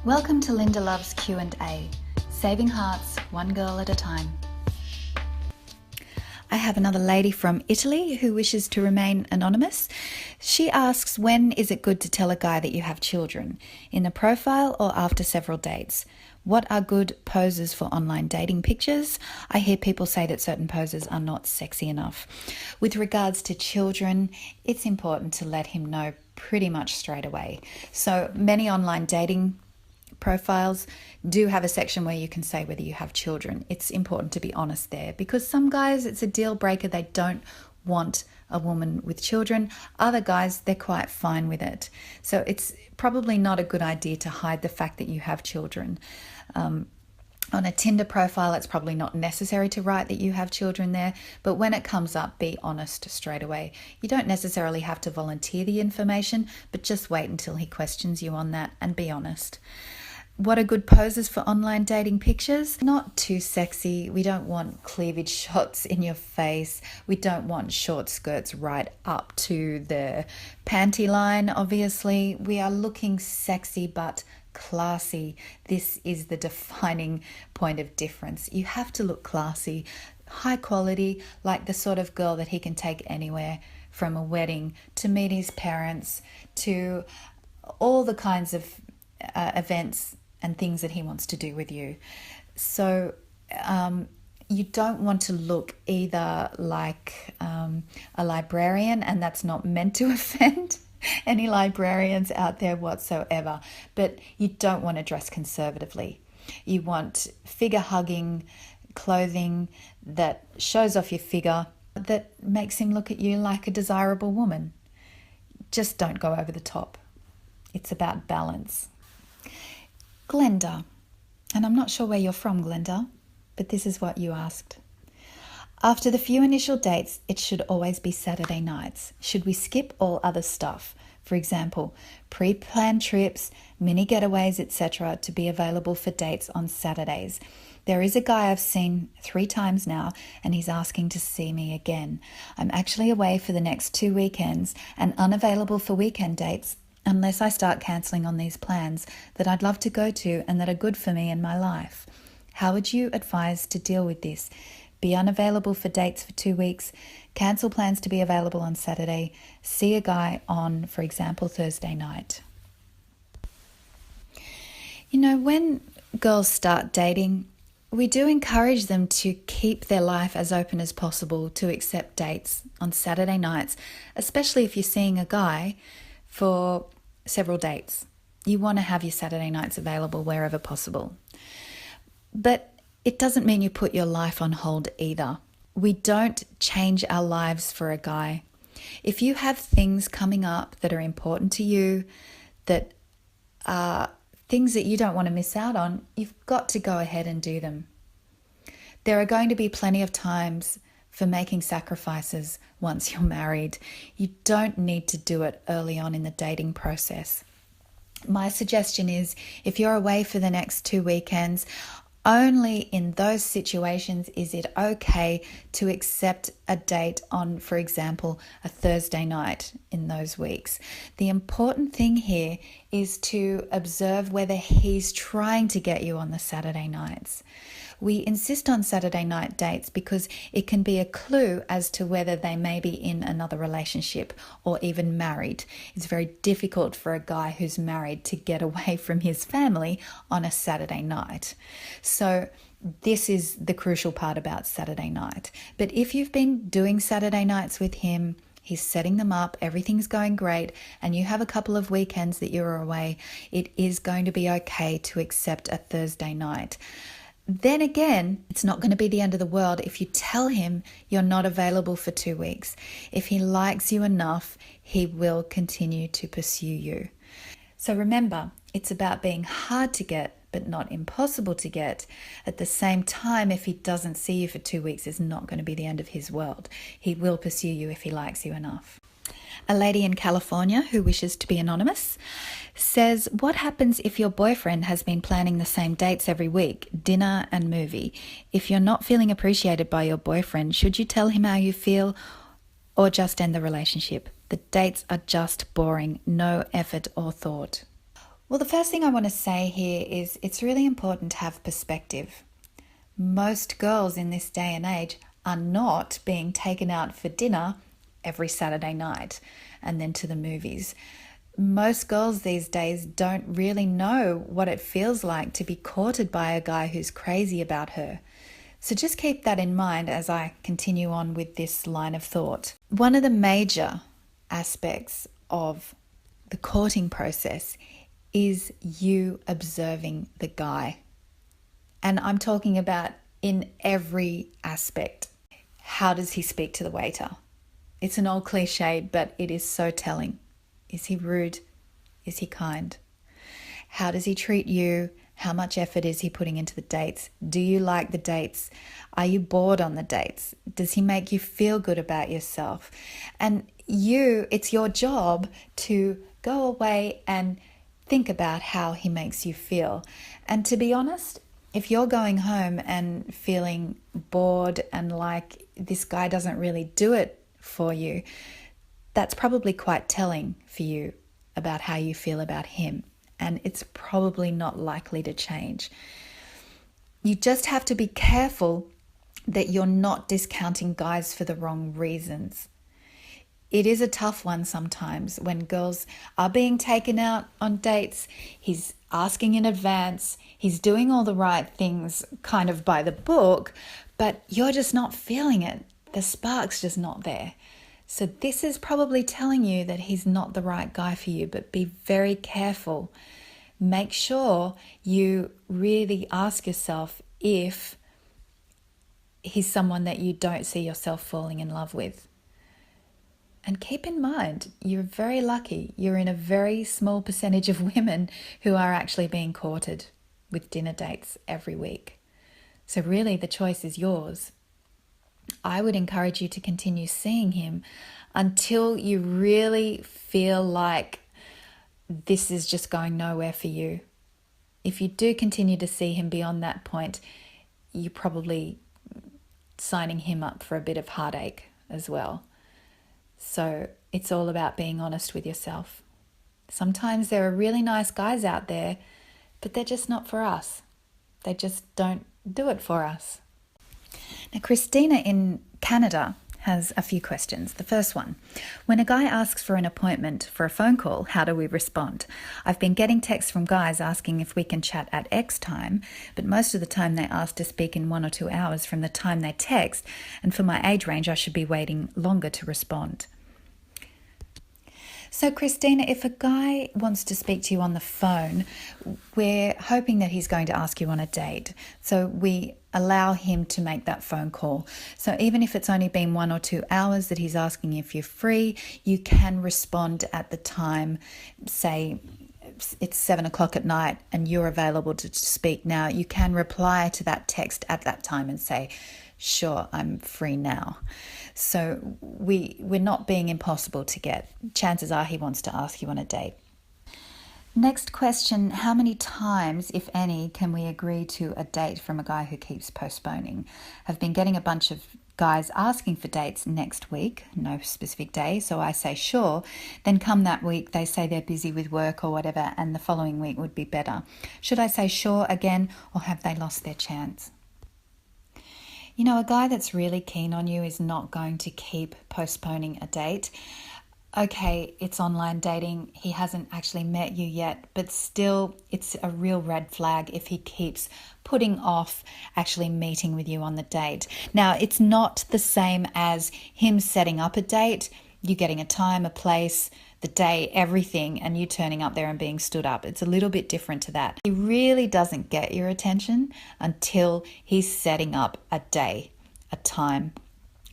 Welcome to Lynda Love's Q&A, saving hearts one girl at a time. I have another lady from Italy who wishes to remain anonymous. She asks, when is it good to tell a guy that you have children? In the profile or after several dates? What are good poses for online dating pictures? I hear people say that certain poses are not sexy enough. With regards to children, it's important to let him know pretty much straight away. So many online dating profiles do have a section where you can say whether you have children. It's important to be honest there, because some guys, it's a deal breaker. They don't want a woman with children. Other guys, they're quite fine with it. So it's probably not a good idea to hide the fact that you have children. On a Tinder profile, it's probably not necessary to write that you have children there, but when it comes up, be honest straight away. You don't necessarily have to volunteer the information, but just wait until he questions you on that and be honest. What are good poses for online dating pictures? Not too sexy. We don't want cleavage shots in your face. We don't want short skirts right up to the panty line, obviously. We are looking sexy but classy. This is the defining point of difference. You have to look classy, high quality, like the sort of girl that he can take anywhere, from a wedding to meet his parents to all the kinds of events and things that he wants to do with you. So you don't want to look either like a librarian, and that's not meant to offend any librarians out there whatsoever, but you don't want to dress conservatively. You want figure-hugging clothing that shows off your figure, that makes him look at you like a desirable woman. Just don't go over the top. It's about balance. Glenda, and I'm not sure where you're from, Glenda, but this is what you asked. After the few initial dates, it should always be Saturday nights. Should we skip all other stuff? For example, pre-planned trips, mini getaways, etc., to be available for dates on Saturdays. There is a guy I've seen 3 times now, and he's asking to see me again. I'm actually away for the next 2 weekends and unavailable for weekend dates, unless I start cancelling on these plans that I'd love to go to and that are good for me in my life. How would you advise to deal with this? Be unavailable for dates for 2 weeks, cancel plans to be available on Saturday, see a guy on, for example, Thursday night. You know, when girls start dating, we do encourage them to keep their life as open as possible, to accept dates on Saturday nights, especially if you're seeing a guy for several dates. You want to have your Saturday nights available wherever possible. But it doesn't mean you put your life on hold either. We don't change our lives for a guy. If you have things coming up that are important to you, that are things that you don't want to miss out on, you've got to go ahead and do them. There are going to be plenty of times for making sacrifices once you're married. You don't need to do it early on in the dating process. My suggestion is, if you're away for the next 2 weekends, only in those situations is it okay to accept a date on, for example, a Thursday night in those weeks. The important thing here is to observe whether he's trying to get you on the Saturday nights. We insist on Saturday night dates because it can be a clue as to whether they may be in another relationship or even married. It's very difficult for a guy who's married to get away from his family on a Saturday night. So this is the crucial part about Saturday night. But if you've been doing Saturday nights with him, he's setting them up, everything's going great, and you have a couple of weekends that you're away, it is going to be okay to accept a Thursday night. Then again, it's not going to be the end of the world if you tell him you're not available for 2 weeks. If he likes you enough, he will continue to pursue you. So remember, it's about being hard to get, but not impossible to get. At the same time, if he doesn't see you for 2 weeks, it's not going to be the end of his world. He will pursue you if he likes you enough. A lady in California who wishes to be anonymous says, what happens if your boyfriend has been planning the same dates every week, dinner and movie? If you're not feeling appreciated by your boyfriend, should you tell him how you feel or just end the relationship? The dates are just boring, no effort or thought. Well, the first thing I want to say here is it's really important to have perspective. Most girls in this day and age are not being taken out for dinner every Saturday night and then to the movies. Most girls these days don't really know what it feels like to be courted by a guy who's crazy about her. So just keep that in mind as I continue on with this line of thought. One of the major aspects of the courting process is you observing the guy. And I'm talking about in every aspect. How does he speak to the waiter? It's an old cliche, but it is so telling. Is he rude? Is he kind? How does he treat you? How much effort is he putting into the dates? Do you like the dates? Are you bored on the dates? Does he make you feel good about yourself? And it's your job to go away and think about how he makes you feel. And to be honest, if you're going home and feeling bored and like this guy doesn't really do it for you, that's probably quite telling for you about how you feel about him. And it's probably not likely to change. You just have to be careful that you're not discounting guys for the wrong reasons. It is a tough one sometimes when girls are being taken out on dates. He's asking in advance. He's doing all the right things kind of by the book, but you're just not feeling it. The spark's just not there. So this is probably telling you that he's not the right guy for you, but be very careful. Make sure you really ask yourself if he's someone that you don't see yourself falling in love with. And keep in mind, you're very lucky. You're in a very small percentage of women who are actually being courted with dinner dates every week. So really the choice is yours. I would encourage you to continue seeing him until you really feel like this is just going nowhere for you. If you do continue to see him beyond that point, you're probably signing him up for a bit of heartache as well. So it's all about being honest with yourself. Sometimes there are really nice guys out there, but they're just not for us. They just don't do it for us. Now, Christina in Canada has a few questions. The first one, when a guy asks for an appointment for a phone call, how do we respond? I've been getting texts from guys asking if we can chat at X time, but most of the time they ask to speak in 1 or 2 hours from the time they text, and for my age range, I should be waiting longer to respond. So Christina, if a guy wants to speak to you on the phone, we're hoping that he's going to ask you on a date. So we allow him to make that phone call. So even if it's only been 1 or 2 hours that he's asking if you're free, you can respond at the time. Say it's 7 o'clock at night and you're available to speak now. You can reply to that text at that time and say, sure, I'm free now. So we're not being impossible to get. Chances are he wants to ask you on a date. Next question, how many times, if any, can we agree to a date from a guy who keeps postponing? I've been getting a bunch of guys asking for dates next week, no specific day, so I say sure. Then come that week, they say they're busy with work or whatever, and the following week would be better. Should I say sure again, or have they lost their chance? You know, a guy that's really keen on you is not going to keep postponing a date. Okay, it's online dating. He hasn't actually met you yet, but still it's a real red flag if he keeps putting off actually meeting with you on the date. Now, it's not the same as him setting up a date, you getting a time, a place, the day, everything, and you turning up there and being stood up. It's a little bit different to that. He really doesn't get your attention until he's setting up a day, a time,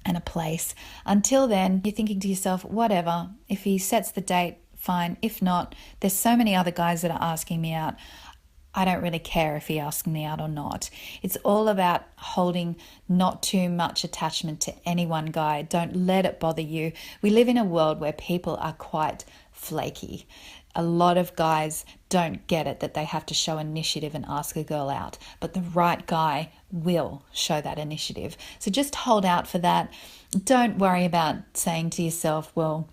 and a place. Until then, you're thinking to yourself, whatever, if he sets the date, fine. If not, there's so many other guys that are asking me out. I don't really care if he asks me out or not. It's all about holding not too much attachment to any one guy. Don't let it bother you. We live in a world where people are quite flaky. A lot of guys don't get it that they have to show initiative and ask a girl out, but the right guy will show that initiative. So just hold out for that. Don't worry about saying to yourself, well,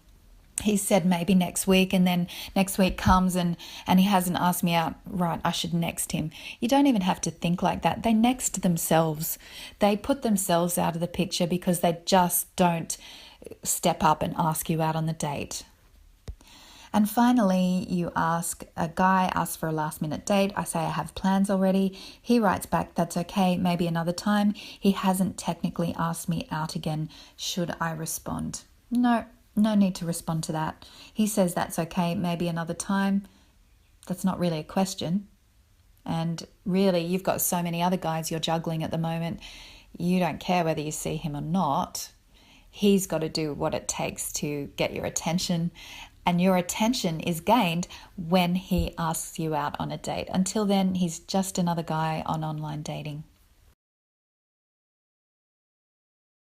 he said maybe next week, and then next week comes and he hasn't asked me out. Right, I should next him. You don't even have to think like that. They next themselves. They put themselves out of the picture because they just don't step up and ask you out on the date. And finally, a guy asks for a last minute date. I say I have plans already. He writes back, that's okay, maybe another time. He hasn't technically asked me out again. Should I respond? No need to respond to that. He says that's okay, maybe another time. That's not really a question. And really, you've got so many other guys you're juggling at the moment. You don't care whether you see him or not. He's got to do what it takes to get your attention. And your attention is gained when he asks you out on a date. Until then, he's just another guy on online dating.